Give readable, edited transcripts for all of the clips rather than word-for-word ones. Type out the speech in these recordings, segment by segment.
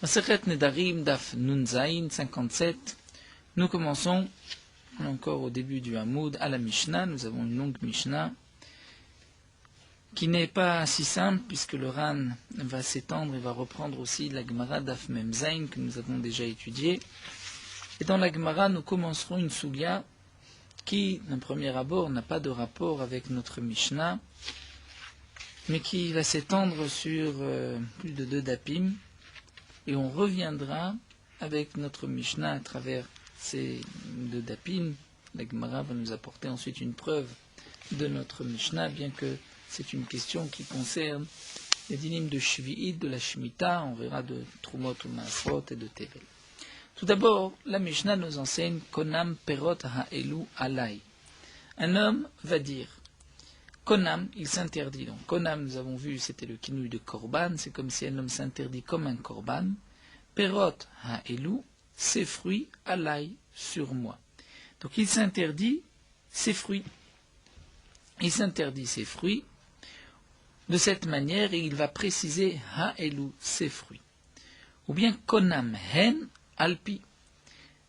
Masechet Nedarim, Daf Nun Zayin 57. Nous commençons encore au début du Hamoud à la Mishnah. Nous avons une longue Mishnah qui n'est pas si simple puisque le Ran va s'étendre et va reprendre aussi la Gemara Daf Mem Zayin que nous avons déjà étudiée. Et dans la Gemara, nous commencerons une Sugya qui, d'un premier abord, n'a pas de rapport avec notre Mishnah, mais qui va s'étendre sur plus de 2 dapim. Et on reviendra avec notre Mishnah à travers ces 2 dapim. La Gemara va nous apporter ensuite une preuve de notre Mishnah, bien que c'est une question qui concerne les dinim de Shvi'it, de la Shemitah, on verra de Trumot ou Maasrot et de Tevel. Tout d'abord, la Mishnah nous enseigne Konam Perot Ha'elu Alai. Un homme va dire Konam, il s'interdit. Donc, Konam, nous avons vu, c'était le kinouï de Korban, c'est comme si un homme s'interdit comme un Korban. Perot ha'elu, ses fruits, alai, sur moi. Donc, il s'interdit ses fruits. Il s'interdit ses fruits de cette manière et il va préciser ha'elu, ses fruits. Ou bien Konam hen alpi.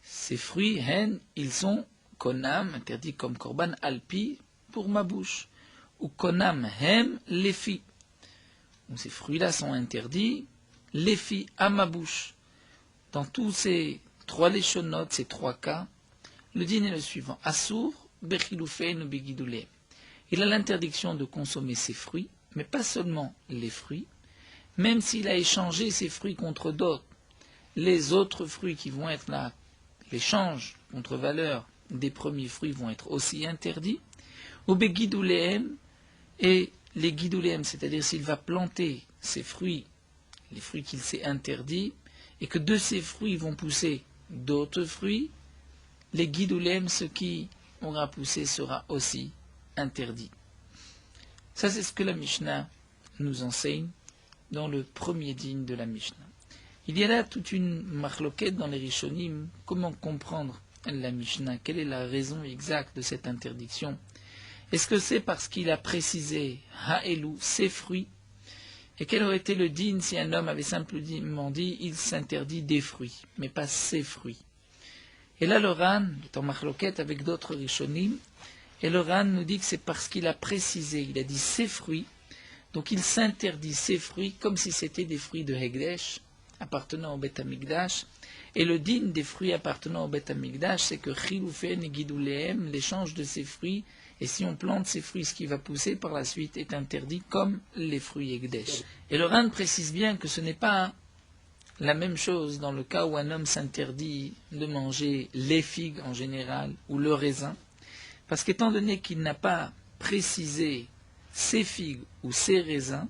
Ces fruits, hen, ils sont Konam, interdits comme Korban, alpi, pour ma bouche. Ou konam hem lefi. Ces fruits-là sont interdits, lefi à ma bouche. Dans tous ces 3 leshonotes, ces 3 cas, le din est le suivant. Asur bechilufein begidule. Il a l'interdiction de consommer ses fruits, mais pas seulement les fruits, même s'il a échangé ses fruits contre d'autres. Les autres fruits qui vont être là, l'échange contre valeur des premiers fruits vont être aussi interdits. Ou begidulehem, et les guidouléem, c'est-à-dire s'il va planter ses fruits, les fruits qu'il s'est interdits, et que de ces fruits vont pousser d'autres fruits, les guidouléem, ce qui aura poussé sera aussi interdit. Ça, c'est ce que la Mishnah nous enseigne dans le premier digne de la Mishnah. Il y a là toute une marloquette dans les Rishonim. Comment comprendre la Mishnah? Quelle est la raison exacte de cette interdiction? Est-ce que c'est parce qu'il a précisé ha'elu, ses fruits? Et quel aurait été le din si un homme avait simplement dit il s'interdit des fruits, mais pas ses fruits? Et là, le Ran est en marloquette avec d'autres rishonim, et le Ran nous dit que c'est parce qu'il a précisé, il a dit ses fruits, donc il s'interdit ses fruits comme si c'était des fruits de Hegdesh, appartenant au Beth Amikdash. Et le din des fruits appartenant au Beth Amikdash, c'est que chiloufen et guidouléem, l'échange de ces fruits, et si on plante ces fruits, ce qui va pousser par la suite est interdit comme les fruits Hegdesh. Et le Ran précise bien que ce n'est pas la même chose dans le cas où un homme s'interdit de manger les figues en général ou le raisin, parce qu'étant donné qu'il n'a pas précisé ses figues ou ses raisins,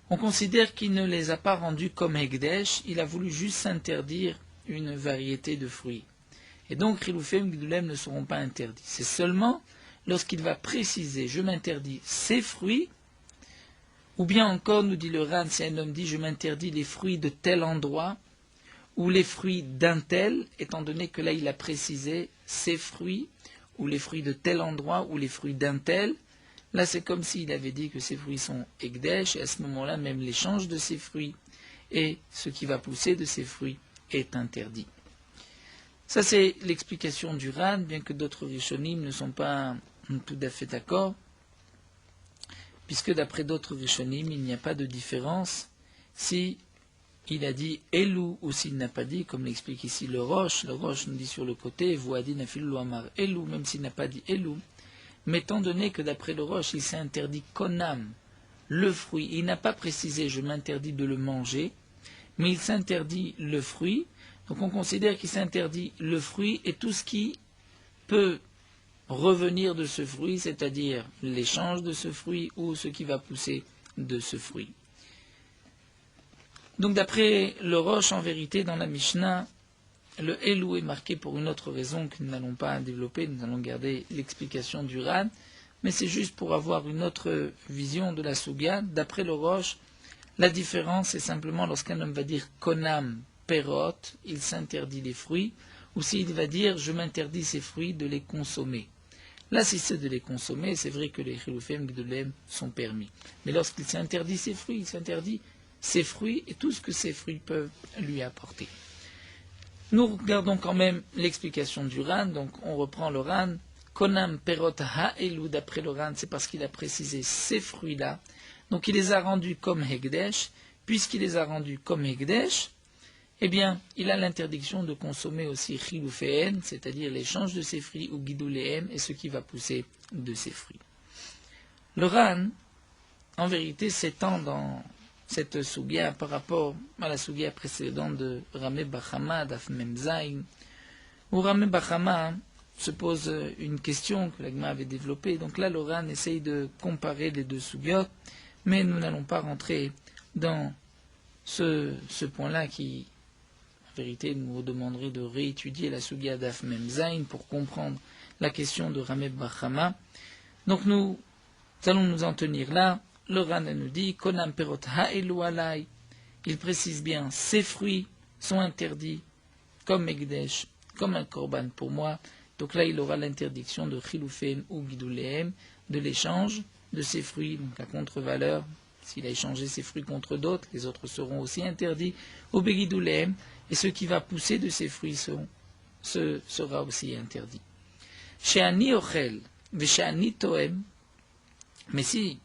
on considère qu'il ne les a pas rendus comme Hegdesh, il a voulu juste s'interdire une variété de fruits. Et donc, Chiloufem et Gidulem ne seront pas interdits. C'est seulement lorsqu'il va préciser, je m'interdis ces fruits, ou bien encore, nous dit le Ran, si un homme dit, je m'interdis les fruits de tel endroit, ou les fruits d'un tel, étant donné que là, il a précisé ces fruits, ou les fruits de tel endroit, ou les fruits d'un tel. Là, c'est comme s'il avait dit que ces fruits sont Hegdesh, et à ce moment-là, même l'échange de ces fruits et ce qui va pousser de ces fruits est interdit. Ça, c'est l'explication du Ran, bien que d'autres Rishonim ne sont pas tout à fait d'accord, puisque d'après d'autres Rishonim, il n'y a pas de différence si il a dit Elou ou s'il n'a pas dit, comme l'explique ici le Roche nous dit sur le côté, Voadi Nafil Loamar Elou, même s'il n'a pas dit Elou. Mais étant donné que d'après le Roche, il s'est interdit Konam, le fruit, il n'a pas précisé je m'interdis de le manger, mais il s'interdit le fruit, donc on considère qu'il s'interdit le fruit et tout ce qui peut revenir de ce fruit, c'est-à-dire l'échange de ce fruit ou ce qui va pousser de ce fruit. Donc d'après le Roche, en vérité, dans la Mishnah, le Elou est marqué pour une autre raison que nous n'allons pas développer, nous allons garder l'explication du Ran, mais c'est juste pour avoir une autre vision de la Sugya. D'après le Roche, la différence est simplement lorsqu'un homme va dire Konam Perot, il s'interdit les fruits, ou s'il va dire je m'interdis ces fruits de les consommer. Là, si c'est de les consommer, c'est vrai que les Chiloufem Gidolem sont permis. Mais lorsqu'il s'interdit ces fruits, il s'interdit ses fruits et tout ce que ses fruits peuvent lui apporter. Nous regardons quand même l'explication du Ran, donc on reprend le Ran. Konam perot ha'elu, d'après le Ran, c'est parce qu'il a précisé ces fruits-là. Donc il les a rendus comme Hekdesh. Puisqu'il les a rendus comme Hekdesh, eh bien, il a l'interdiction de consommer aussi Chilufeen, c'est-à-dire l'échange de ses fruits, ou Gidulehem, et ce qui va pousser de ses fruits. Le Ran, en vérité, s'étend dans cette Sugia par rapport à la Sugia précédente de Rameh Bachama, Daf Memzaïn, où Rameh Bachama se pose une question que l'Agma avait développée. Donc là, le Ran essaye de comparer les deux Sugiot, mais nous n'allons pas rentrer dans ce point-là qui, en vérité, nous demanderait de réétudier la Sugia Daf Memzaïn pour comprendre la question de Rameh Bachama. Donc nous allons nous en tenir là. Le Ran nous dit Konam perot ha'elu alai. Il précise bien ces fruits sont interdits comme Ekdesh, comme un korban pour moi. Donc là, il aura l'interdiction de Chilufeim ou Gidulehem, de l'échange de ces fruits, donc la contre-valeur. S'il a échangé ses fruits contre d'autres, les autres seront aussi interdits. Ou Begidulehem, et ce qui va pousser de ces fruits sera aussi interdit. She'ani ochel, ve'she'ani toem, mais si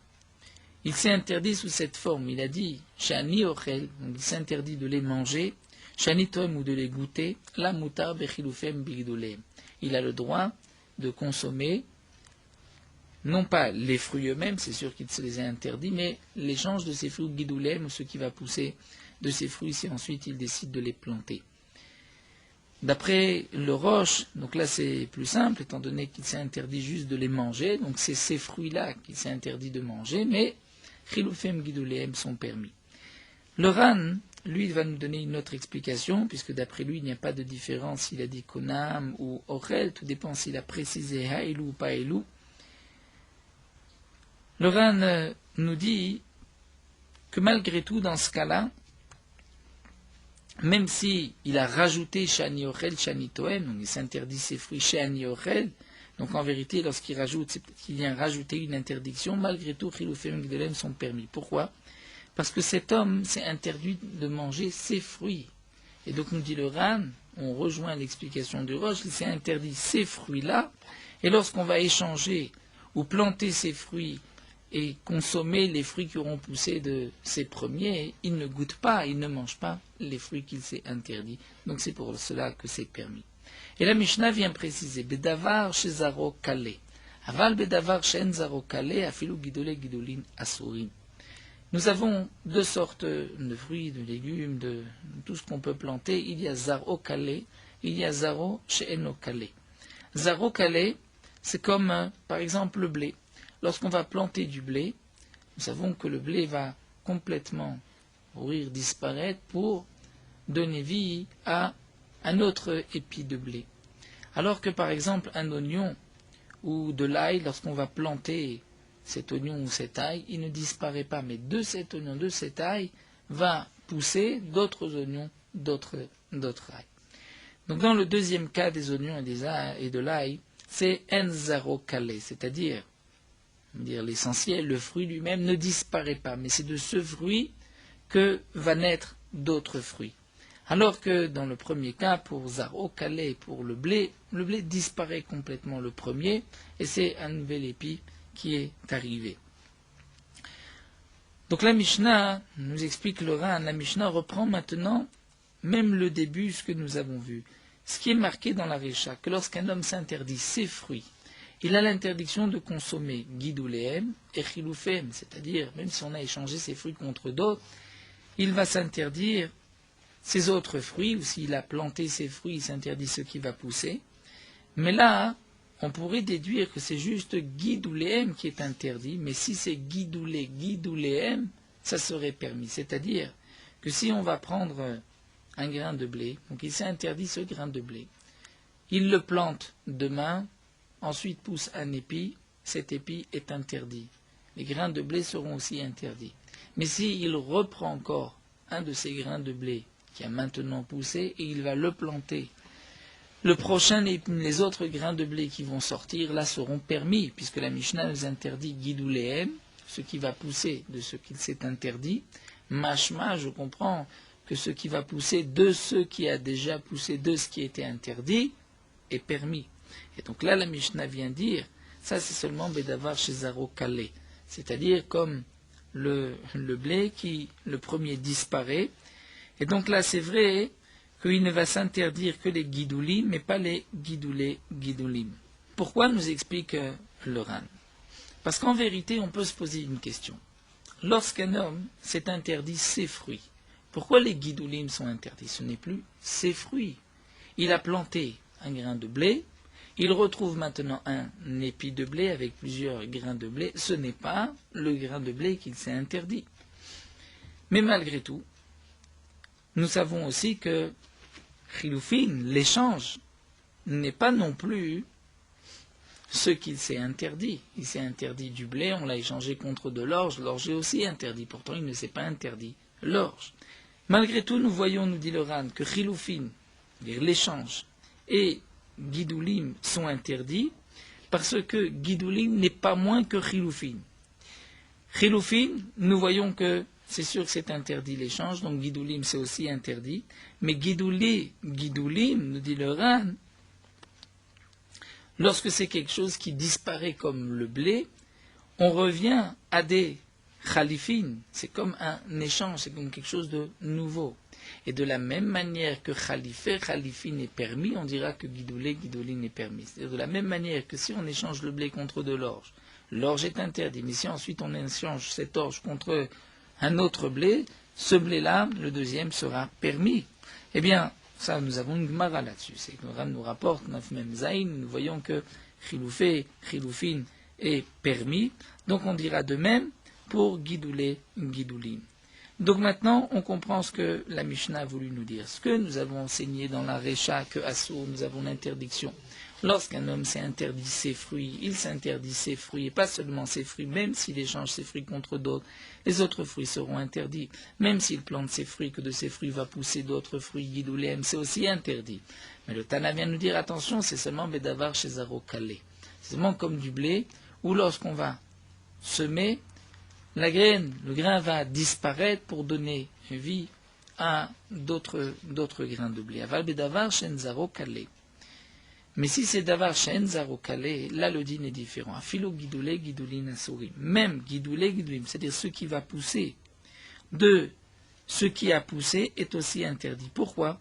il s'est interdit sous cette forme, il a dit Shani ochel, donc il s'interdit de les manger, Shani toem ou de les goûter, la mutar bechilufem bigdolem. Il a le droit de consommer, non pas les fruits eux-mêmes, c'est sûr qu'il se les a interdits, mais l'échange de ces fruits bigdolem, ou ce qui va pousser de ces fruits si ensuite il décide de les planter. D'après le Roche, donc là c'est plus simple, étant donné qu'il s'est interdit juste de les manger, donc c'est ces fruits-là qu'il s'est interdit de manger, mais Chilufem Gidulehem sont permis. Le Ran, lui, va nous donner une autre explication, puisque d'après lui, il n'y a pas de différence s'il a dit Konam ou Ochel, tout dépend s'il a précisé Ha'elu ou pas Elu. Le Ran nous dit que malgré tout, dans ce cas-là, même si il a rajouté Shani Ochel, Shani Toem, donc il s'interdit ses fruits Shani Ochel, donc en vérité, lorsqu'il rajoute, c'est qu'il vient rajouter une interdiction, malgré tout, Chilufem Gidulehem sont permis. Pourquoi? Parce que cet homme s'est interdit de manger ses fruits. Et donc nous dit le Ran, on rejoint l'explication du Roche, il s'est interdit ces fruits-là, et lorsqu'on va échanger ou planter ces fruits et consommer les fruits qui auront poussé de ces premiers, il ne goûte pas, il ne mange pas les fruits qu'il s'est interdits. Donc c'est pour cela que c'est permis. Et la Mishnah vient préciser Bedavar shezaro kale. Aval bedavar shen zaro kale afilu gidole gidolin asurin. Nous avons deux sortes de fruits, de légumes, de tout ce qu'on peut planter. Il y a zaro kale, il y a zaro she'eno kale. Zaro kale, c'est comme par exemple le blé. Lorsqu'on va planter du blé, nous savons que le blé va complètement mourir, disparaître pour donner vie à un autre épi de blé. Alors que par exemple un oignon ou de l'ail, lorsqu'on va planter cet oignon ou cet ail, il ne disparaît pas, mais de cet oignon, de cet ail, va pousser d'autres oignons, d'autres ail. Donc dans le deuxième cas des oignons et de l'ail, c'est enzaro kale, c'est-à-dire l'essentiel, le fruit lui-même ne disparaît pas, mais c'est de ce fruit que va naître d'autres fruits. Alors que dans le premier cas, pour zaro kale, pour le blé disparaît complètement le premier, et c'est un nouvel épi qui est arrivé. Donc la Mishnah nous explique le Ran, la Mishnah reprend maintenant même le début, ce que nous avons vu. Ce qui est marqué dans la Récha, que lorsqu'un homme s'interdit ses fruits, il a l'interdiction de consommer Gidulehem et Chilufem, c'est-à-dire, même si on a échangé ses fruits contre d'autres, il va s'interdire ses autres fruits, ou s'il a planté ses fruits, il s'interdit ce qui va pousser. Mais là, on pourrait déduire que c'est juste Gidulehem qui est interdit, mais si c'est Gidulehem, ça serait permis. C'est-à-dire que si on va prendre un grain de blé, donc il s'est interdit ce grain de blé, il le plante demain, ensuite pousse un épi, cet épi est interdit. Les grains de blé seront aussi interdits. Mais s'il reprend encore un de ces grains de blé qui a maintenant poussé et il va le planter, le prochain, les autres grains de blé qui vont sortir, là, seront permis, puisque la Mishnah nous interdit Gidulehem, ce qui va pousser de ce qu'il s'est interdit, mashma, je comprends que ce qui va pousser de ce qui a déjà poussé de ce qui était interdit est permis. Et donc là, la Mishnah vient dire, ça c'est seulement Bedavar chez Zaro Kalé, c'est-à-dire comme le blé qui, le premier, disparaît. Et donc là, c'est vrai qu'il ne va s'interdire que les guidoulim, mais pas les guidoulim. Pourquoi nous explique le Ran? Parce qu'en vérité, on peut se poser une question. Lorsqu'un homme s'est interdit ses fruits, pourquoi les guidoulim sont interdits? Ce n'est plus ses fruits. Il a planté un grain de blé, il retrouve maintenant un épi de blé avec plusieurs grains de blé. Ce n'est pas le grain de blé qu'il s'est interdit. Mais malgré tout, nous savons aussi que Chilufin, l'échange, n'est pas non plus ce qu'il s'est interdit. Il s'est interdit du blé, on l'a échangé contre de l'orge. L'orge est aussi interdit, pourtant il ne s'est pas interdit l'orge. Malgré tout, nous voyons, nous dit le Ran, que Chilufin, c'est-à-dire l'échange, et Guidoulim sont interdits parce que Guidoulim n'est pas moins que Chilufin. Chilufin, nous voyons que c'est sûr que c'est interdit l'échange, donc Guidoulim c'est aussi interdit, mais Guidoulim, nous dit le Ran, lorsque c'est quelque chose qui disparaît comme le blé, on revient à des Khalifin, c'est comme un échange, c'est comme quelque chose de nouveau. Et de la même manière que Khalifin est permis, on dira que Guidoulim est permis. C'est-à-dire de la même manière que si on échange le blé contre de l'orge, l'orge est interdit, mais si ensuite on échange cette orge contre un autre blé, ce blé-là, le deuxième, sera permis. Eh bien, ça, nous avons une Gemara là-dessus. C'est que le Ran nous rapporte, Nafmem Zain, nous voyons que Chilufin est permis, donc on dira de même pour Guidoulim. Donc maintenant, on comprend ce que la Mishnah a voulu nous dire. Ce que nous avons enseigné dans la Recha, que Assour, nous avons l'interdiction. Lorsqu'un homme s'est interdit ses fruits, il s'interdit ses fruits, et pas seulement ses fruits, même s'il échange ses fruits contre d'autres, les autres fruits seront interdits. Même s'il plante ses fruits, que de ses fruits va pousser d'autres fruits, Guidoulim, c'est aussi interdit. Mais le Tana vient nous dire, attention, c'est seulement Bedavar chez Zaro Kalé. C'est seulement comme du blé, où lorsqu'on va semer, la graine, le grain va disparaître pour donner vie à d'autres grains de blé. Aval bedavar shen zaro kalé. Mais si c'est davar shen zaro kalé, là le din est différent. Afilo guidoulé guidouline asourim. Même guidoulé guidoulim, c'est-à-dire ce qui va pousser de ce qui a poussé est aussi interdit. Pourquoi?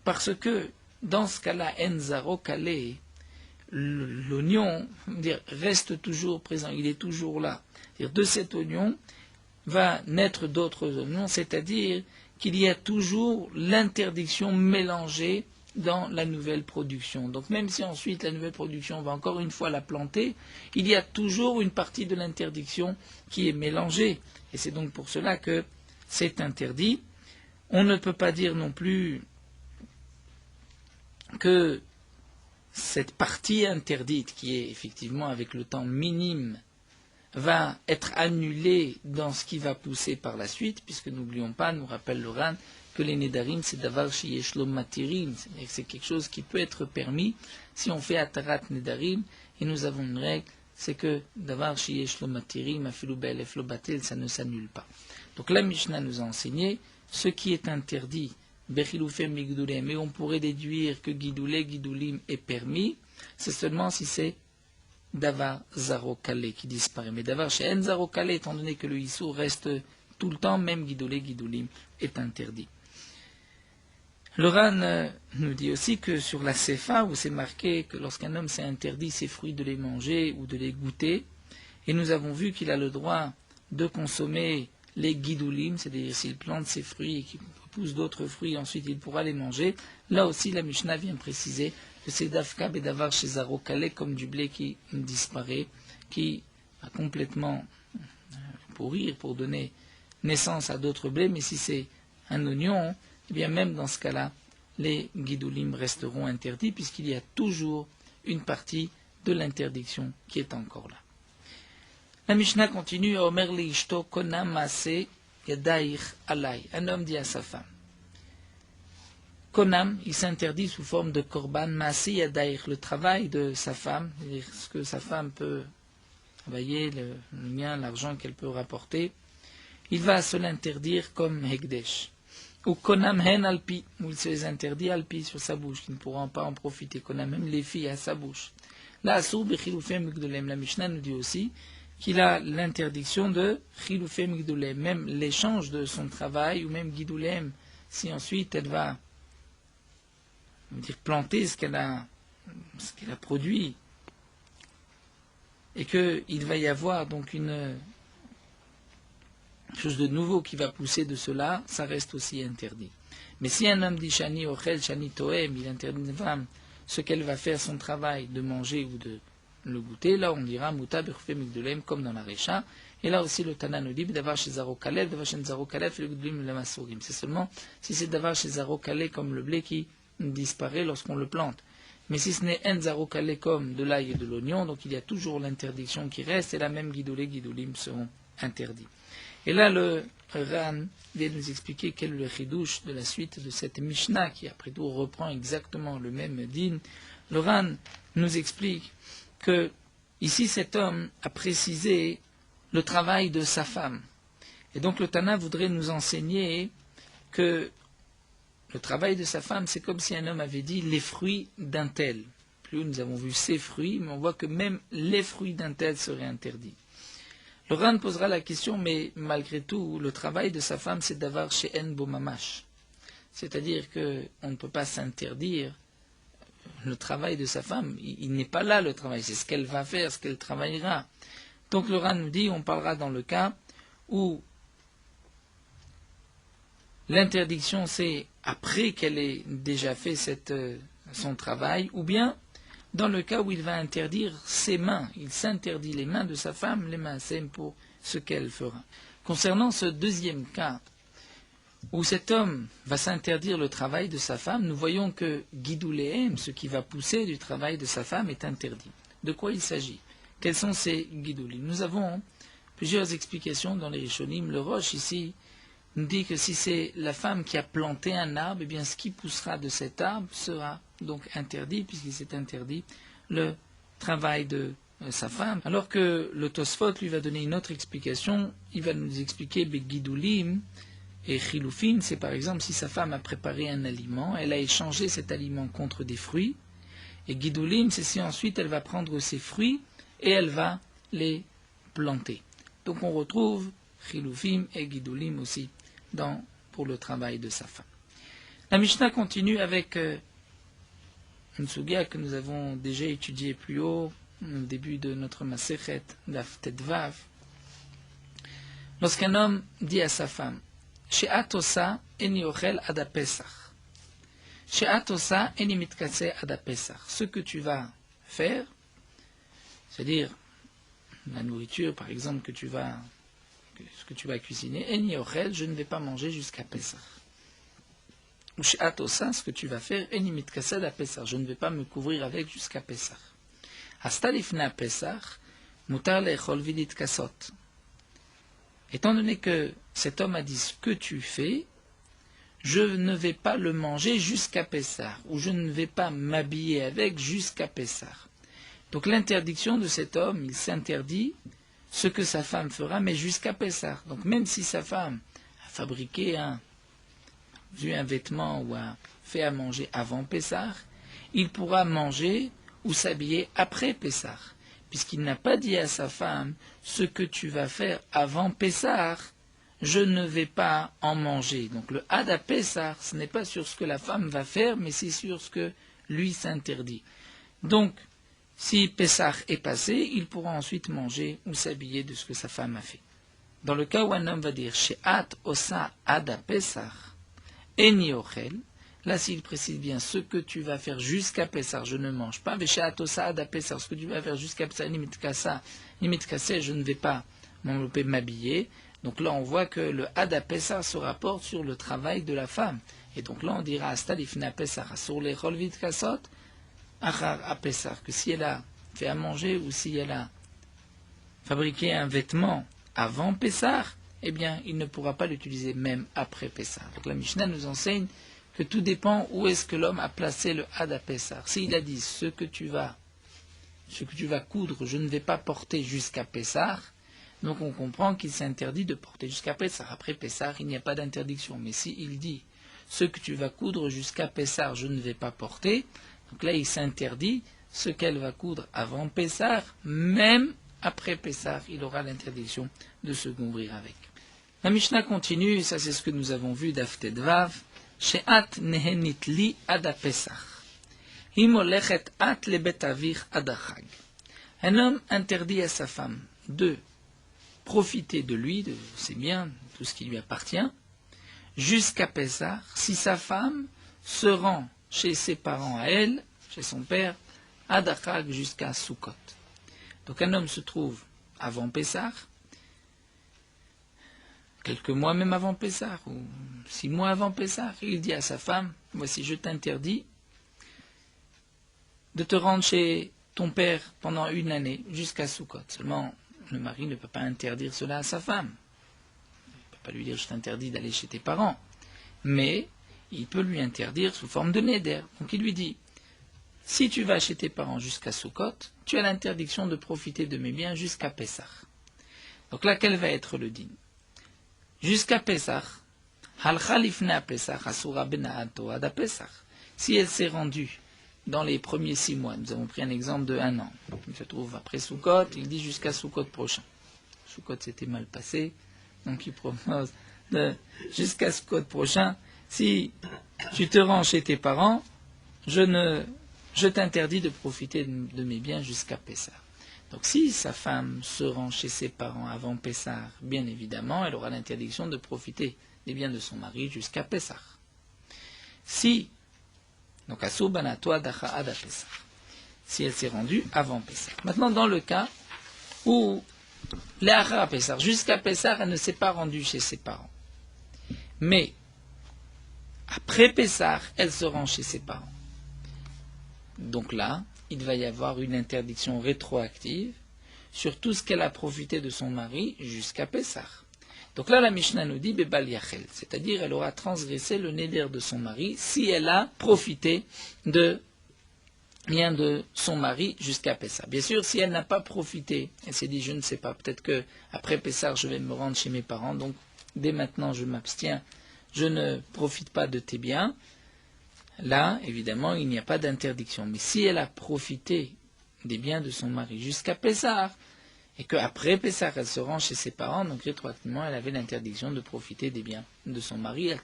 Parce que dans ce cas-là, en zaro kalé, l'oignon reste toujours présent, il est toujours là. De cet oignon va naître d'autres oignons, c'est-à-dire qu'il y a toujours l'interdiction mélangée dans la nouvelle production. Donc même si ensuite la nouvelle production va encore une fois la planter, il y a toujours une partie de l'interdiction qui est mélangée. Et c'est donc pour cela que c'est interdit. On ne peut pas dire non plus que cette partie interdite, qui est effectivement avec le temps minime, va être annulée dans ce qui va pousser par la suite, puisque n'oublions pas, nous rappelle le Ran, que les Nedarim, c'est davar sheyeshlo matirim, c'est quelque chose qui peut être permis si on fait atarat Nedarim, et nous avons une règle, c'est que davar sheyeshlo matirim, afilu be'elef lo batel, ça ne s'annule pas. Donc la Mishnah nous a enseigné, ce qui est interdit, bechilufem migdulem, mais on pourrait déduire que guidoulim est permis, c'est seulement si c'est davar zaro kalé qui disparaît. Mais davar chez en zaro kalé, étant donné que le issou reste tout le temps, même guidolim est interdit. Le Ran nous dit aussi que sur la Sefa, où c'est marqué que lorsqu'un homme s'est interdit ses fruits de les manger ou de les goûter, et nous avons vu qu'il a le droit de consommer les guidoulim, c'est-à-dire s'il plante ses fruits et qu'il pousse d'autres fruits, ensuite il pourra les manger. Là aussi, la Mishnah vient préciser que c'est dafka bedavar chez Zaro Kalé, comme du blé qui disparaît, qui va complètement pourrir pour donner naissance à d'autres blés, mais si c'est un oignon, eh bien même dans ce cas-là, les guidoulim resteront interdits, puisqu'il y a toujours une partie de l'interdiction qui est encore là. La Mishnah continue, Omer li ishto konam maase yadaich alay. Un homme dit à sa femme, Konam, il s'interdit sous forme de korban, maase yadaich, le travail de sa femme, c'est-à-dire ce que sa femme peut travailler, le bien, l'argent qu'elle peut rapporter. il va se l'interdire comme Hekdesh. Ou Konam Hen Alpi, où il se les interdit Alpi sur sa bouche, qui ne pourront pas en profiter. Konam même les filles à sa bouche. Là, Asur Bechilufem Migdolem, la Mishnah nous dit aussi qu'il a l'interdiction de Chilufem Migdolem, même l'échange de son travail, ou même Gidolem, si ensuite elle va planter ce qu'elle a produit, et qu'il va y avoir donc une chose de nouveau qui va pousser de cela, ça reste aussi interdit. Mais si un homme dit Shani Ochel, Shani Toem, il interdit une femme ce qu'elle va faire son travail, de manger ou de le goûter, là on dira Muta Berfe Migdolem, comme dans la Recha. Et là aussi le Tana nous dit d'avoir chez Zaro Kalev, d'avoir chez Zaro Kalev et le Gdolim le Masurim. C'est seulement si c'est d'avoir chez Zaro Kalev comme le blé qui disparaît lorsqu'on le plante. Mais si ce n'est un Zaro Kalev comme de l'ail et de l'oignon, donc il y a toujours l'interdiction qui reste, et là même Gidolim seront interdits. Et là le Ran vient nous expliquer quel est le chidouche de la suite de cette Mishnah, qui après tout reprend exactement le même din. Le Ran nous explique que ici cet homme a précisé le travail de sa femme. Et donc le Tana voudrait nous enseigner que le travail de sa femme, c'est comme si un homme avait dit les fruits d'un tel. Plus nous avons vu ses fruits, mais on voit que même les fruits d'un tel seraient interdits. Le Ran posera la question, mais malgré tout, le travail de sa femme, c'est d'avoir chez En Bomamash. C'est-à-dire qu'on ne peut pas s'interdire le travail de sa femme. Il n'est pas là le travail, c'est ce qu'elle va faire, ce qu'elle travaillera. Donc le Ran nous dit, on parlera dans le cas où l'interdiction c'est après qu'elle ait déjà fait son travail, ou bien dans le cas où il va interdire ses mains. Il s'interdit les mains de sa femme, les mains sèmes pour ce qu'elle fera. Concernant ce deuxième cas, où cet homme va s'interdire le travail de sa femme, nous voyons que Gidouléem, ce qui va pousser du travail de sa femme, est interdit. De quoi il s'agit? Quels sont ces Gidoulim? Nous avons plusieurs explications dans les Rishonim. Le Rosh ici nous dit que si c'est la femme qui a planté un arbre, eh bien ce qui poussera de cet arbre sera donc interdit, puisqu'il s'est interdit le travail de sa femme. Alors que le Tosfot lui va donner une autre explication, il va nous expliquer Begidoulim et Chilufim, c'est par exemple si sa femme a préparé un aliment, elle a échangé cet aliment contre des fruits, et Gidoulim, c'est si ensuite elle va prendre ces fruits et elle va les planter. Donc on retrouve Chilufim et Gidoulim aussi pour le travail de sa femme. La Mishnah continue avec une sugia que nous avons déjà étudiée plus haut, au début de notre Masechet, Daf Tedvav. Lorsqu'un homme dit à sa femme, She'atosa eni ochel ad Pesach. She'atosa eni mitkase ad Pesach. Ce que tu vas faire, c'est-à-dire la nourriture, par exemple, ce que tu vas cuisiner, eni ochel, je ne vais pas manger jusqu'à Pesach. Ou she'atosa, ce que tu vas faire, eni mitkase ad Pesach. Je ne vais pas me couvrir avec jusqu'à Pesach. Hasta lifna Pesach, mutar le'echol vidit kasot. Étant donné que cet homme a dit ce que tu fais, je ne vais pas le manger jusqu'à Pessah, ou je ne vais pas m'habiller avec jusqu'à Pessah. Donc l'interdiction de cet homme, il s'interdit ce que sa femme fera, mais jusqu'à Pessah. Donc même si sa femme a fabriqué un vêtement ou a fait à manger avant Pessah, il pourra manger ou s'habiller après Pessah. Puisqu'il n'a pas dit à sa femme, ce que tu vas faire avant Pessah, je ne vais pas en manger. Donc le Had à Pessah, ce n'est pas sur ce que la femme va faire, mais c'est sur ce que lui s'interdit. Donc, si Pessah est passé, il pourra ensuite manger ou s'habiller de ce que sa femme a fait. Dans le cas où un homme va dire, She'at osa Had à Pessah, eni ochel, là, s'il précise bien ce que tu vas faire jusqu'à Pessah, je ne mange pas. Ce que tu vas faire jusqu'à Pessah, je ne vais pas m'habiller. Donc là, on voit que le Had Pessah se rapporte sur le travail de la femme. Et donc là, on dira Astalifna Pessah, sur les Rolvit Kasot, Achar Pessah, que si elle a fait à manger ou si elle a fabriqué un vêtement avant Pessah, eh bien, il ne pourra pas l'utiliser même après Pessah. Donc la Mishnah nous enseigne que tout dépend où est-ce que l'homme a placé le Had à Pessah. S'il a dit ce que tu vas coudre, je ne vais pas porter jusqu'à Pessah, Donc on comprend qu'il s'interdit de porter jusqu'à Pessah. Après Pessah, il n'y a pas d'interdiction. Mais s'il dit, ce que tu vas coudre jusqu'à Pessah, je ne vais pas porter, donc là il s'interdit ce qu'elle va coudre avant Pessah, même après Pessah, il aura l'interdiction de se couvrir avec. La Mishnah continue, et ça c'est ce que nous avons vu d'Afted Vav, She'at nehenit li ad Pessah. Himolechet at lebet avich ad Chag. Un homme interdit à sa femme de profiter de lui, de ses biens, de tout ce qui lui appartient, jusqu'à Pessah, si sa femme se rend chez ses parents à elle, chez son père, ad Chag jusqu'à Sukkot. Donc un homme se trouve avant Pessah, quelques mois même avant Pessah, ou 6 mois avant Pessah, il dit à sa femme, voici je t'interdis de te rendre chez ton père pendant 1 année, jusqu'à Sukkot. Seulement, le mari ne peut pas interdire cela à sa femme. Il ne peut pas lui dire je t'interdis d'aller chez tes parents. Mais il peut lui interdire sous forme de néder. Donc il lui dit, si tu vas chez tes parents jusqu'à Sukkot, tu as l'interdiction de profiter de mes biens jusqu'à Pessah. Donc là, quel va être le din? Jusqu'à Pessah, halcha lifnei Pessah, asura bena'ato ad Pessah. Si elle s'est rendue dans les premiers 6 mois, nous avons pris un exemple de 1 an. Il se trouve après Sukkot, il dit jusqu'à Sukkot prochain. Sukkot s'était mal passé, donc il propose jusqu'à Sukkot prochain. Si tu te rends chez tes parents, je t'interdis de profiter de mes biens jusqu'à Pessah. Donc si sa femme se rend chez ses parents avant Pessah, bien évidemment, elle aura l'interdiction de profiter des biens de son mari jusqu'à Pessah. Si donc, si elle s'est rendue avant Pessah. Maintenant, dans le cas où, jusqu'à Pessah, elle ne s'est pas rendue chez ses parents. Mais, après Pessah, elle se rend chez ses parents. Donc là, il va y avoir une interdiction rétroactive sur tout ce qu'elle a profité de son mari jusqu'à Pessah. Donc là, la Mishnah nous dit Bebal Yachel, c'est-à-dire elle aura transgressé le néder de son mari si elle a profité de bien de son mari jusqu'à Pessah. Bien sûr, si elle n'a pas profité, elle s'est dit je ne sais pas, peut-être que après Pessah je vais me rendre chez mes parents, donc dès maintenant je m'abstiens, je ne profite pas de tes biens. Là, évidemment, il n'y a pas d'interdiction. Mais si elle a profité des biens de son mari jusqu'à Pessah, et qu'après Pessah, elle se rend chez ses parents, donc rétroactivement, elle avait l'interdiction de profiter des biens de son mari, elle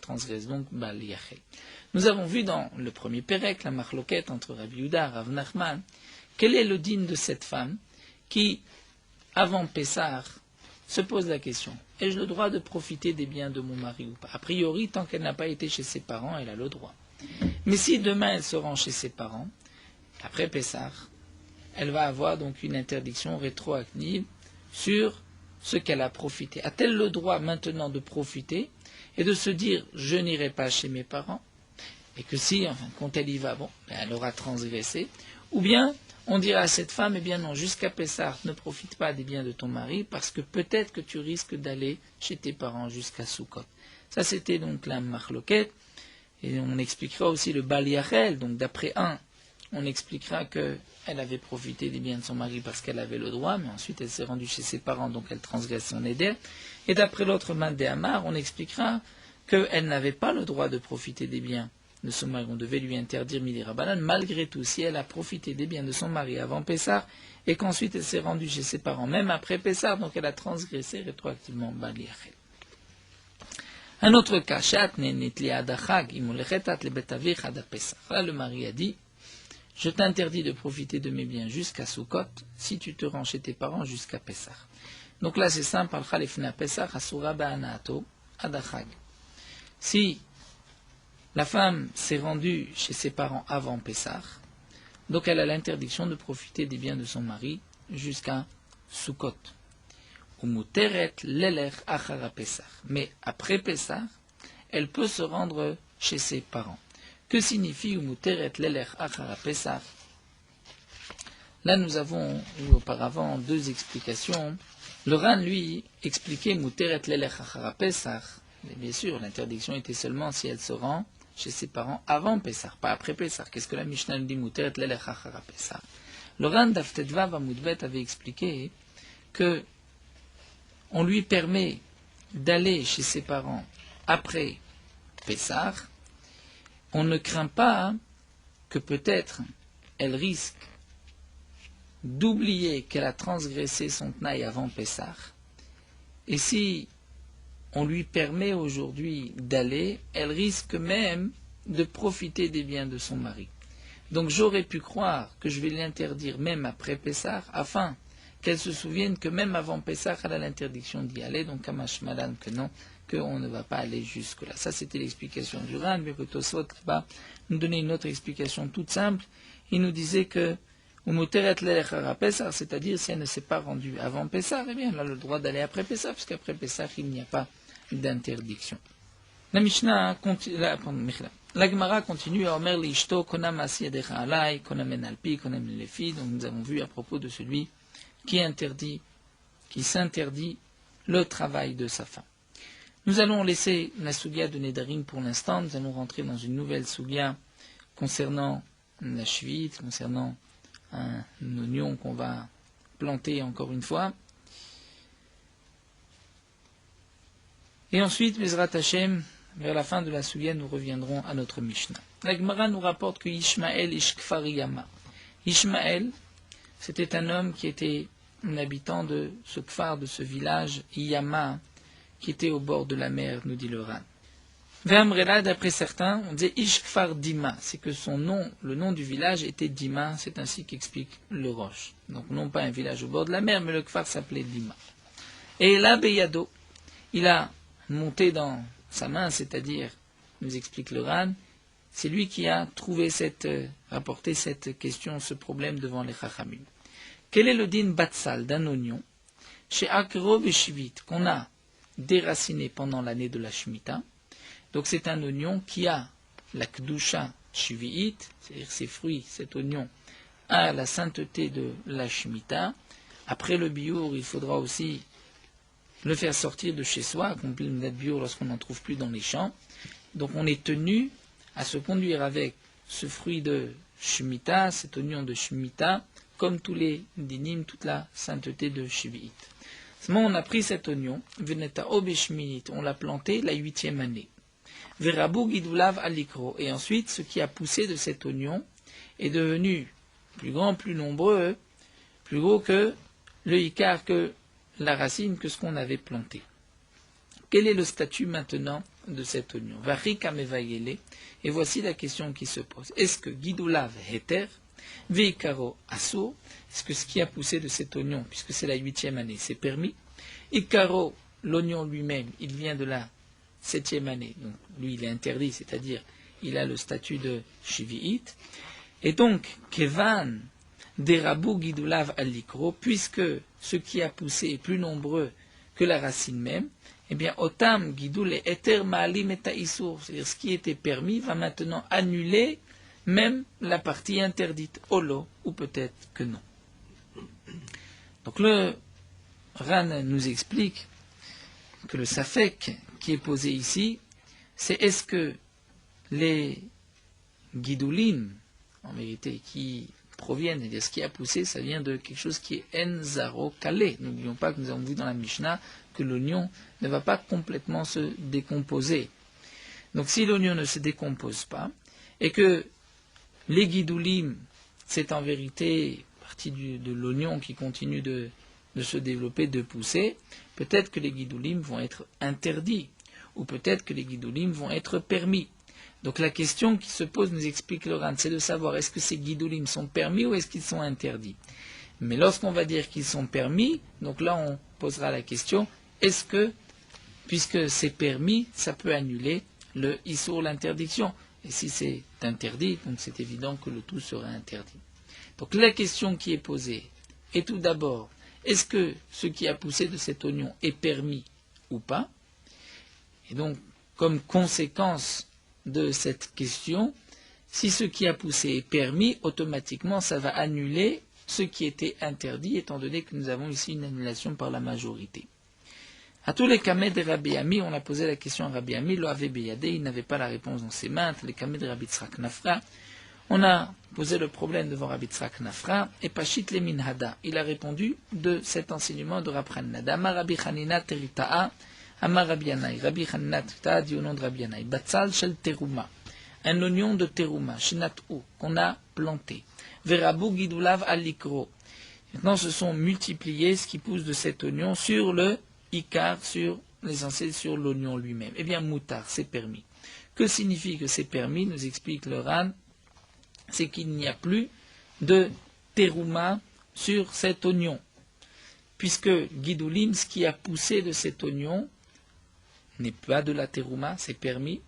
transgresse donc Bal Yachel. Nous avons vu dans le premier Pérec, la marloquette entre Rabbi Yehuda et Rav Nachman, quel est le din de cette femme qui, avant Pessah, se pose la question, ai-je le droit de profiter des biens de mon mari ou pas? A priori, tant qu'elle n'a pas été chez ses parents, elle a le droit. Mais si demain elle se rend chez ses parents, après Pessah, elle va avoir donc une interdiction rétroactive sur ce qu'elle a profité. A-t-elle le droit maintenant de profiter et de se dire je n'irai pas chez mes parents, et que si, enfin, quand elle y va, bon, elle aura transgressé, ou bien on dira à cette femme, eh bien non, jusqu'à Pessah, ne profite pas des biens de ton mari, parce que peut-être que tu risques d'aller chez tes parents jusqu'à Sukkot. Ça c'était donc la marloquette, et on expliquera aussi le Bal Yachel, donc d'après un, on expliquera qu'elle avait profité des biens de son mari parce qu'elle avait le droit, mais ensuite elle s'est rendue chez ses parents, donc elle transgresse son éder. Et d'après l'autre Mandé Amar, on expliquera qu'elle n'avait pas le droit de profiter des biens de son mari. On devait lui interdire Midi Rabbanan, malgré tout, si elle a profité des biens de son mari avant Pessah, et qu'ensuite elle s'est rendue chez ses parents, même après Pessah, donc elle a transgressé rétroactivement Bal Yachel. Un autre cas, là le mari a dit, je t'interdis de profiter de mes biens jusqu'à Sukkot, si tu te rends chez tes parents jusqu'à Pessah. Donc là c'est simple, si la femme s'est rendue chez ses parents avant Pessah, donc elle a l'interdiction de profiter des biens de son mari jusqu'à Sukkot. Mais après Pessah, elle peut se rendre chez ses parents. Que signifie Umuteret Leler Achara Pessah? Là, nous avons eu auparavant 2 explications. Le Ran, lui, expliquait Umuteret Leler Achara Pessah. Mais bien sûr, l'interdiction était seulement si elle se rend chez ses parents avant Pessah, pas après Pessah. Qu'est-ce que la Mishnah nous dit Umuteret Leler Achara Pessah? Le Ran d'Aftetvav Amudbet avait expliqué que on lui permet d'aller chez ses parents après Pessah, on ne craint pas que peut-être elle risque d'oublier qu'elle a transgressé son Tnaï avant Pessah. Et si on lui permet aujourd'hui d'aller, elle risque même de profiter des biens de son mari. Donc j'aurais pu croire que je vais l'interdire même après Pessah, afin qu'elle se souvienne que même avant Pessah, elle a l'interdiction d'y aller, donc à Mashmalan que non, qu'on ne va pas aller jusque-là. Ça, c'était l'explication du Ran, mais que Tosfot là-bas nous donnait une autre explication toute simple. Il nous disait que c'est-à-dire si elle ne s'est pas rendue avant Pessah, eh bien elle a le droit d'aller après Pessah, puisqu'après Pessah, il n'y a pas d'interdiction. La Mishnah continue, la Gemara continue à Omer l'ishto konam asiyadecha alai, konam enalpi, konam lefi. Donc nous avons vu à propos de celui qui s'interdit le travail de sa femme. Nous allons laisser la Sugya de Nedarim pour l'instant. Nous allons rentrer dans une nouvelle Sugya concernant la Shvit, concernant un oignon qu'on va planter encore une fois. Et ensuite, Bezrat Hashem, vers la fin de la Sugya, nous reviendrons à notre Mishnah. La Gemara nous rapporte que Ishmael ish Kfar Yama. Ishmael, c'était un homme qui était un habitant de ce Kfar, de ce village, Yama, qui était au bord de la mer, nous dit le Ran. Ve'amrela, d'après certains, on disait Ish Kfar Dima, c'est que son nom, le nom du village était Dima, c'est ainsi qu'explique le Roche. Donc non pas un village au bord de la mer, mais le Kfar s'appelait Dima. Et là, Beyado, il a monté dans sa main, c'est-à-dire, nous explique le Ran, c'est lui qui a rapporté cette question, ce problème devant les Chachamim. Quel est le din batsal d'un oignon chez Akro et Shivit qu'on a déraciné pendant l'année de la Shemitah? Donc c'est un oignon qui a la Kedusha Shvi'it, c'est-à-dire ses fruits, cet oignon a la sainteté de la Shemitah. Après le biour, il faudra aussi le faire sortir de chez soi, accomplir une date biour lorsqu'on n'en trouve plus dans les champs. Donc on est tenu à se conduire avec ce fruit de Shemitah, cet oignon de Shemitah, comme tous les dinim, toute la sainteté de Shvi'it. Seulement on a pris cet oignon, Veneta Obeshminit, on l'a planté la 8e année. Verabou Gidulav Alikro, et ensuite ce qui a poussé de cet oignon est devenu plus grand, plus nombreux, plus gros que le Icar, que la racine, que ce qu'on avait planté. Quel est le statut maintenant de cet oignon? Varika Mevayele, et voici la question qui se pose. Est-ce que Gidulav Heter, Veikaro Asur, est-ce que ce qui a poussé de cet oignon, puisque c'est la 8e année, c'est permis? Ikaro, l'oignon lui-même, il vient de la 7e année, donc lui il est interdit, c'est-à-dire il a le statut de Shvi'it. Et donc, Kevan, Derabou Gidulav Alikro, puisque ce qui a poussé est plus nombreux que la racine même, eh bien, Otam Gidul et Eter Maalim et Taïsour, c'est-à-dire ce qui était permis va maintenant annuler même la partie interdite, Olo, ou peut-être que non. Donc le Ran nous explique que le Safek qui est posé ici, c'est est-ce que les Gidulim, en vérité, qui proviennent, c'est-à-dire ce qui a poussé, ça vient de quelque chose qui est Enzaro Kalé. N'oublions pas que nous avons vu dans la Mishnah que l'oignon ne va pas complètement se décomposer. Donc si l'oignon ne se décompose pas, et que les Gidulim, c'est en vérité partie de l'oignon qui continue de se développer, de pousser, peut-être que les Gidulim vont être interdits, ou peut-être que les Gidulim vont être permis. Donc la question qui se pose, nous explique le Ran, c'est de savoir est-ce que ces Gidulim sont permis ou est-ce qu'ils sont interdits. Mais lorsqu'on va dire qu'ils sont permis, donc là on posera la question, est-ce que, puisque c'est permis, ça peut annuler le Issour, l'interdiction? Et si c'est interdit, donc c'est évident que le tout sera interdit. Donc la question qui est posée est tout d'abord, est-ce que ce qui a poussé de cet oignon est permis ou pas? Et donc, comme conséquence de cette question, si ce qui a poussé est permis, automatiquement ça va annuler ce qui était interdit, étant donné que nous avons ici une annulation par la majorité. À tous les kameh de Rabbi Ami, on a posé la question à Rabbi Ami, lo avait beyadé, il n'avait pas la réponse dans ses mains. Les kameh de Rabbi Tzrak Nafra, On a posé le problème devant Rabbi Tzrak Nafra, et Pashit le Minhada. Il a répondu de cet enseignement de Rabbi Hanina. Amar Rabbi Hanina Terita'a, Amar Rabbi Yanai. Rabbi Hanina Terita'a dit au nom de Rabbi Yanai. Batzal shel teruma. Un oignon de teruma, shinat'u, qu'on a planté. Verabu gidulav alikro. Maintenant, se sont multipliés ce qui pousse de cet oignon sur le ikar, sur l'essentiel, sur l'oignon lui-même. Eh bien, moutar, c'est permis. Que signifie que c'est permis, nous explique le Ran, c'est qu'il n'y a plus de terouma sur cet oignon. Puisque Gidulim, ce qui a poussé de cet oignon, n'est pas de la terouma, c'est permis.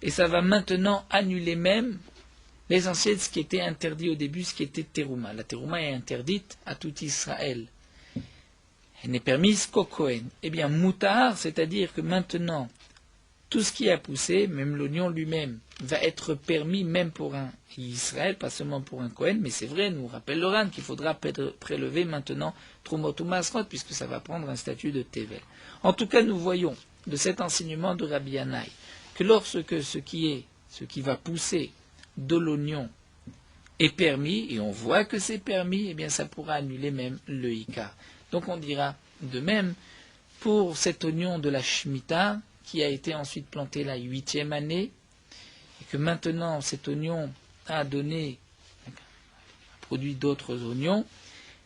Et ça va maintenant annuler même l'essentiel de ce qui était interdit au début, ce qui était terouma. La terouma est interdite à tout Israël. Elle n'est permise qu'au Kohen. Eh bien, moutar, c'est-à-dire que maintenant, tout ce qui a poussé, même l'oignon lui-même, va être permis même pour un Israël, pas seulement pour un Kohen, mais c'est vrai, nous rappelle le Ran qu'il faudra prélever maintenant Trumot ou Masrot, puisque ça va prendre un statut de Tevel. En tout cas, nous voyons de cet enseignement de Rabbi Yanai que lorsque ce qui va pousser de l'oignon est permis, et on voit que c'est permis, eh bien ça pourra annuler même le Ika. Donc on dira de même pour cet oignon de la Shemitah, qui a été ensuite planté la 8e année, et que maintenant cet oignon a produit d'autres oignons,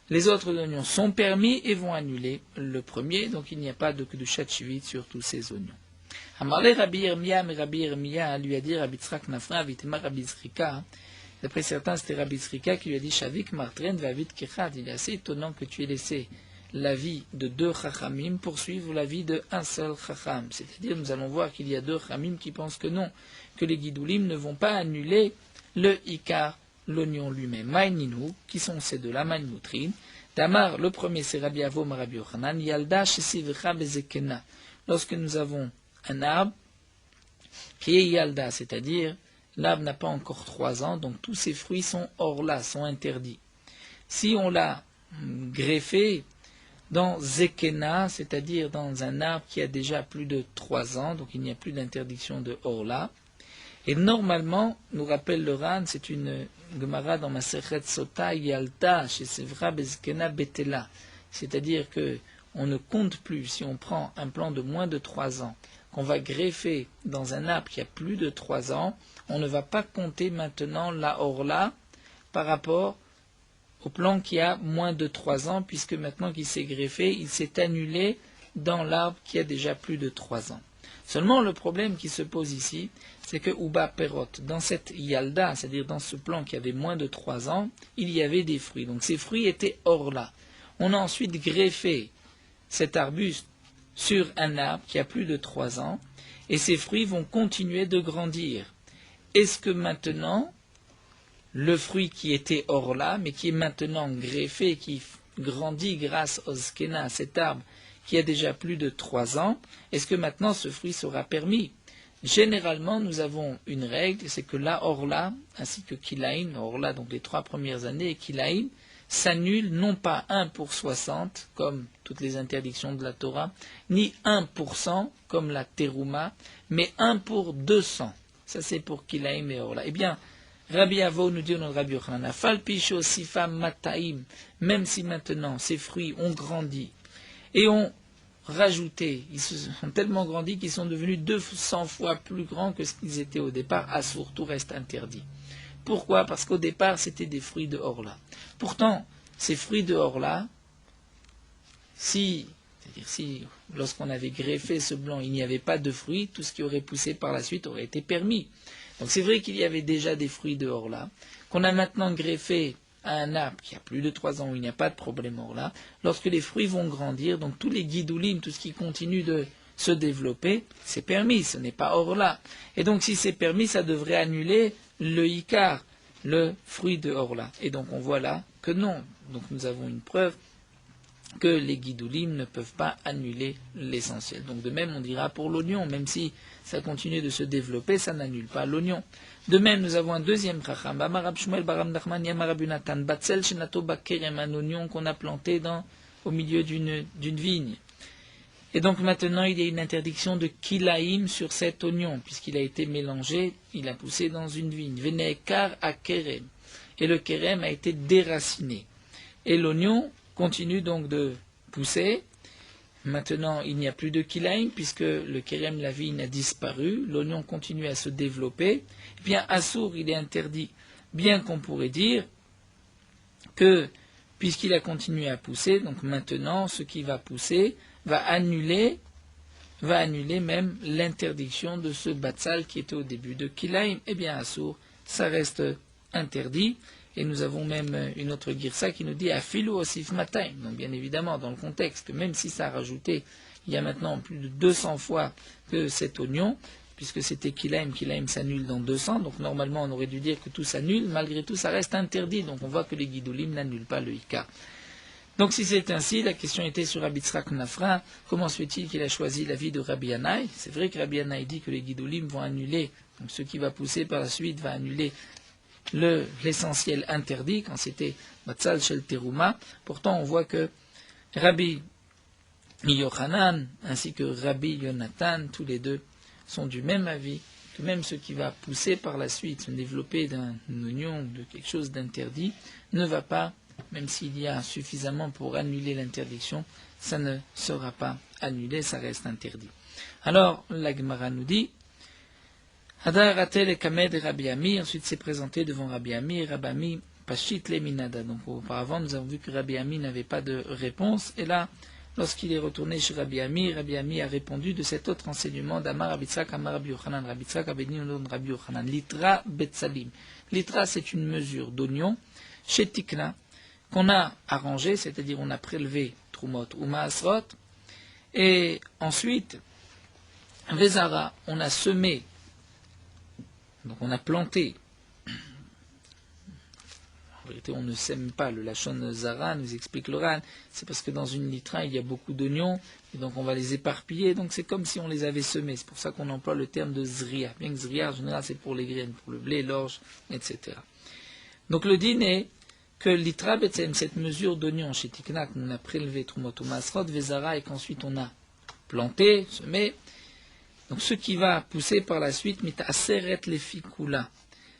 les autres oignons sont permis et vont annuler le premier, donc il n'y a pas de Kedushat Shivit sur tous ces oignons. Amarle Rabbi Yirmiyah, mais Rabbi Yirmiyah lui a dit Rabbi Tzrak Nafra, Vitema Rabbi Zrika. D'après certains, c'était Rabbi Zrika qui lui a dit Shavik Martren Vavit Kechad. Il est assez étonnant que tu aies laissé la vie de 2 Chachamim pour suivre la vie d'un seul Chacham. C'est-à-dire, nous allons voir qu'il y a 2 Chachamim qui pensent que non, que les Gidulim ne vont pas annuler le Ikar, l'oignon lui-même. Maïninou, qui sont ces deux-là, Maïnoutrin. Damar, le premier, c'est Rabbi Avom, Rabbi Yochanan. Yalda, Shesivcha, Bezekena. Lorsque nous avons un arbre qui est Yalda, c'est-à-dire l'arbre n'a pas encore 3 ans, donc tous ses fruits sont hors là, sont interdits. Si on l'a greffé dans Zekena, c'est-à-dire dans un arbre qui a déjà plus de 3 ans, donc il n'y a plus d'interdiction de hors là, et normalement, nous rappelle le Ran, c'est une Gemara dans Masechet Sota, Yalda, chez Sevra Bezekena Betela, c'est-à-dire que on ne compte plus, si on prend un plant de moins de 3 ans, qu'on va greffer dans un arbre qui a plus de 3 ans, on ne va pas compter maintenant la orla par rapport au plant qui a moins de 3 ans, puisque maintenant qu'il s'est greffé, il s'est annulé dans l'arbre qui a déjà plus de 3 ans. Seulement le problème qui se pose ici, c'est que Uba Perot, dans cette Yalda, c'est-à-dire dans ce plant qui avait moins de 3 ans, il y avait des fruits. Donc ces fruits étaient orla. On a ensuite greffé cet arbuste sur un arbre qui a plus de 3 ans, et ces fruits vont continuer de grandir. Est-ce que maintenant, le fruit qui était hors là, mais qui est maintenant greffé, qui grandit grâce au skena, cet arbre qui a déjà plus de 3 ans, est-ce que maintenant ce fruit sera permis? Généralement, nous avons une règle, c'est que la orla, ainsi que kilaïm, orla donc les 3 premières années, et kilaïm, s'annule non pas 1 pour 60, comme toutes les interdictions de la Torah, ni 1% comme la terouma, mais 1 pour 200. Ça c'est pour Kilaïm et Orla. Eh bien, Rabbi Avo nous dit au nom de Rabbi Yochanan, Fal Pisho Sifa Mataim, même si maintenant ces fruits ont grandi et ont rajouté, ils se sont tellement grandis qu'ils sont devenus 200 fois plus grands que ce qu'ils étaient au départ, Assour, tout reste interdit. Pourquoi? Parce qu'au départ, c'était des fruits de Orla. Pourtant, ces fruits de Orla, c'est-à-dire si, lorsqu'on avait greffé ce blanc, il n'y avait pas de fruits, tout ce qui aurait poussé par la suite aurait été permis. Donc c'est vrai qu'il y avait déjà des fruits de Orla, qu'on a maintenant greffé à un arbre qui a plus de 3 ans où il n'y a pas de problème Orla. Lorsque les fruits vont grandir, donc tous les guidoulim, tout ce qui continue de se développer, c'est permis, ce n'est pas Orla. Et donc si c'est permis, ça devrait annuler le Ikar, le fruit de Orla. Et donc on voit là que non. Donc nous avons une preuve que les guidoulim ne peuvent pas annuler l'essentiel. Donc de même on dira pour l'oignon, même si ça continue de se développer, ça n'annule pas l'oignon. De même nous avons un deuxième chacham, un oignon qu'on a planté au milieu d'une vigne. Et donc maintenant, il y a une interdiction de kilaïm sur cet oignon, puisqu'il a été mélangé, il a poussé dans une vigne. Venekar à kerem. Et le kerem a été déraciné. Et l'oignon continue donc de pousser. Maintenant, il n'y a plus de kilaïm, puisque le kerem, la vigne, a disparu. L'oignon continue à se développer. Eh bien, assour, il est interdit. Bien qu'on pourrait dire que, puisqu'il a continué à pousser, donc maintenant, ce qui va pousser va annuler même l'interdiction de ce batsal qui était au début de Kilaïm. Eh bien, Assour, ça reste interdit. Et nous avons même une autre girsa qui nous dit Afilu osif mataim. Donc, bien évidemment, dans le contexte, que même si ça a rajouté, il y a maintenant plus de 200 fois que cet oignon, puisque c'était Kilaïm s'annule dans 200, donc normalement on aurait dû dire que tout s'annule, malgré tout ça reste interdit. Donc on voit que les Guidoulim n'annulent pas le Ika. Donc si c'est ainsi, la question était sur Rabbi Tzrak Nafra, comment se fait-il qu'il a choisi la vie de Rabbi Yanaï? C'est vrai que Rabbi Yanaï dit que les Guidoulim vont annuler, donc ce qui va pousser par la suite va annuler l'essentiel interdit, quand c'était Batsal Shel Teruma. Pourtant on voit que Rabbi Yochanan ainsi que Rabbi Yonatan, tous les deux sont du même avis, que même ce qui va pousser par la suite, se développer d'un oignon, de quelque chose d'interdit, ne va pas, même s'il y a suffisamment pour annuler l'interdiction, ça ne sera pas annulé, ça reste interdit. Alors, la Gemara nous dit, Hadar Atel et Kamed et Rabbi Ami, ensuite c'est présenté devant Rabbi Ami, et Rabbi Ami, Pashit le Minada. Donc auparavant, nous avons vu que Rabbi Ami n'avait pas de réponse, et là, lorsqu'il est retourné chez Rabbi Ami a répondu de cet autre enseignement d'Amar Rabbi Tzrak, Amar Rabbi Yochanan, Rabbi Tzrak avait dit au nom de Rabbi Yochanan, Litra Betsalim. Litra, c'est une mesure d'oignon, chez Tikna, qu'on a arrangé, c'est-à-dire on a prélevé Trumot ou Maasrot, et ensuite, Vezara, on a semé, donc on a planté. En vérité, on ne sème pas. Le Lachon Zara nous explique le Ran. C'est parce que dans une litra, il y a beaucoup d'oignons, et donc on va les éparpiller. Donc c'est comme si on les avait semés. C'est pour ça qu'on emploie le terme de Zria. Bien que Zria, en général, c'est pour les graines, pour le blé, l'orge, etc. Donc le din est que litra betsem, cette mesure d'oignon chez Tikna, qu'on a prélevé Trumot ou Masrot, Vezara, et qu'ensuite on a planté, semé. Donc ce qui va pousser par la suite, mitaseret les fikula,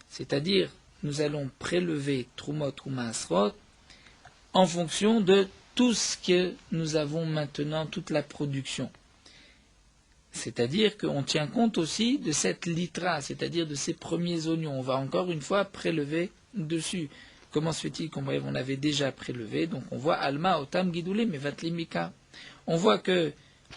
c'est-à-dire nous allons prélever Trumot ou Maasrot en fonction de tout ce que nous avons maintenant, toute la production. C'est-à-dire qu'on tient compte aussi de cette litra, c'est-à-dire de ces premiers oignons. On va encore une fois prélever dessus. Comment se fait-il qu'on avait déjà prélevé? Donc on voit Alma, Otam, Gidulim et Vatlimika. On voit que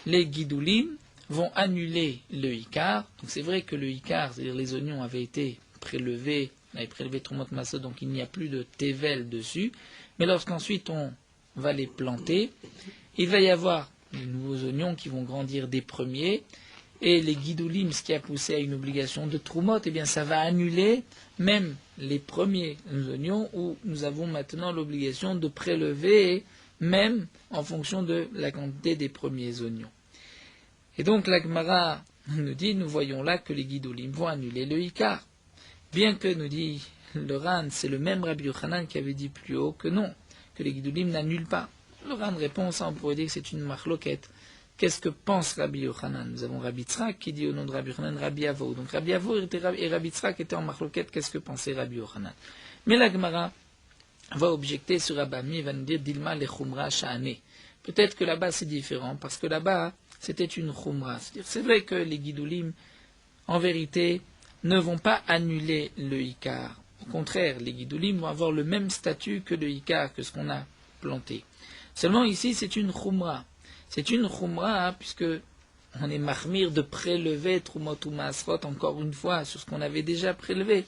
les Gidulim vont annuler le Icar. Donc c'est vrai que le Icar, c'est-à-dire les oignons, avaient été prélevés, on avait prélevé Trumot Maasrot, donc il n'y a plus de Tevel dessus. Mais lorsqu'ensuite on va les planter, il va y avoir les nouveaux oignons qui vont grandir des premiers, et les Gidulim, ce qui a poussé à une obligation de Trumot, eh bien ça va annuler même les premiers oignons où nous avons maintenant l'obligation de prélever, même en fonction de la quantité des premiers oignons. Et donc la Gemara nous dit, nous voyons là que les Gidulim vont annuler le Icar. Bien que, nous dit le Ran, c'est le même Rabbi Yochanan qui avait dit plus haut que non, que les Gidulim n'annulent pas. Le Ran répond, ça on pourrait dire que c'est une marloquette. Qu'est-ce que pense Rabbi Yochanan? Nous avons Rabbi Tzrak qui dit au nom de Rabbi Yochanan, Rabbi Avo. Donc Rabbi Avo et Rabbi Tzrak étaient en marloquette, qu'est-ce que pensait Rabbi Yochanan? Mais la Gemara va objecter sur Rabbi Ami, va nous dire, Dilma le Chumra Sha'ane. Peut-être que là-bas c'est différent, parce que là-bas c'était une Chumra. C'est vrai que les Gidulim, en vérité, ne vont pas annuler le Icar. Au contraire, les Gidulim vont avoir le même statut que le Icar, que ce qu'on a planté. Seulement ici, c'est une Chumra. C'est une Chumra, puisque on est marmire de prélever Trumot ou Maasrot encore une fois sur ce qu'on avait déjà prélevé.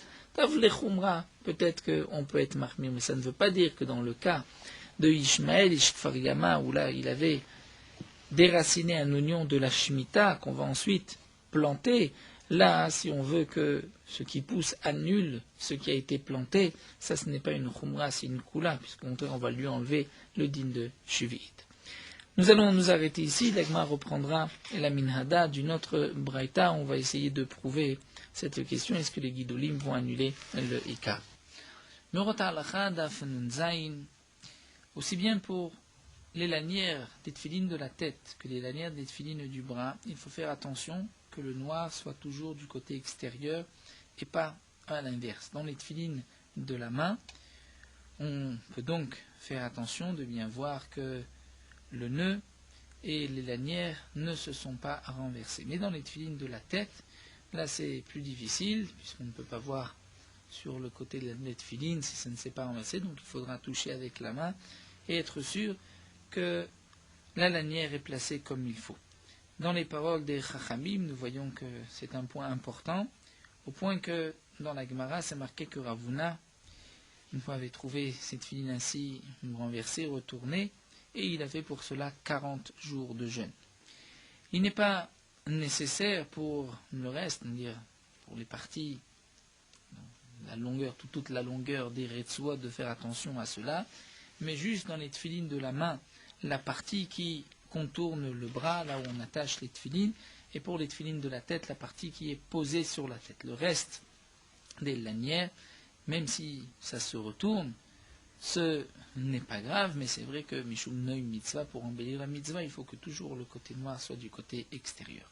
Les Chumra, peut-être qu'on peut être marmire, mais ça ne veut pas dire que dans le cas de Ishmaël, Ishkfariyama, où là il avait déraciné un oignon de la Shemitah qu'on va ensuite planter, là, si on veut que ce qui pousse annule ce qui a été planté, ça ce n'est pas une Chumra, c'est une Kula, puisqu'on va lui enlever le din de Shuvit. Nous allons nous arrêter ici, l'Agma reprendra la Minhada d'une autre Braïta, on va essayer de prouver cette question, est-ce que les Gidulim vont annuler le Ika. Aussi bien pour les lanières des tefilines de la tête que les lanières des tefilines du bras, il faut faire attention que le noir soit toujours du côté extérieur et pas à l'inverse. Dans les tefilines de la main, on peut donc faire attention de bien voir que le nœud et les lanières ne se sont pas renversés. Mais dans les tefilines de la tête, là c'est plus difficile, puisqu'on ne peut pas voir sur le côté de la tefiline si ça ne s'est pas renversé, donc il faudra toucher avec la main et être sûr que la lanière est placée comme il faut. Dans les paroles des Chachamim, nous voyons que c'est un point important, au point que dans la Gemara, c'est marqué que Ravuna, une fois avait trouvé cette tefiline ainsi renversée, retournée, et il avait pour cela 40 jours de jeûne. Il n'est pas nécessaire pour le reste, c'est-à-dire pour les parties, la longueur, toute la longueur des Retsuot, de faire attention à cela, mais juste dans les tefilines de la main, la partie qui contourne le bras, là où on attache les tefilines, et pour les tefilines de la tête, la partie qui est posée sur la tête. Le reste des lanières, même si ça se retourne, ce n'est pas grave, mais c'est vrai que Mishum Noy Mitzvah, pour embellir la mitzvah, il faut que toujours le côté noir soit du côté extérieur.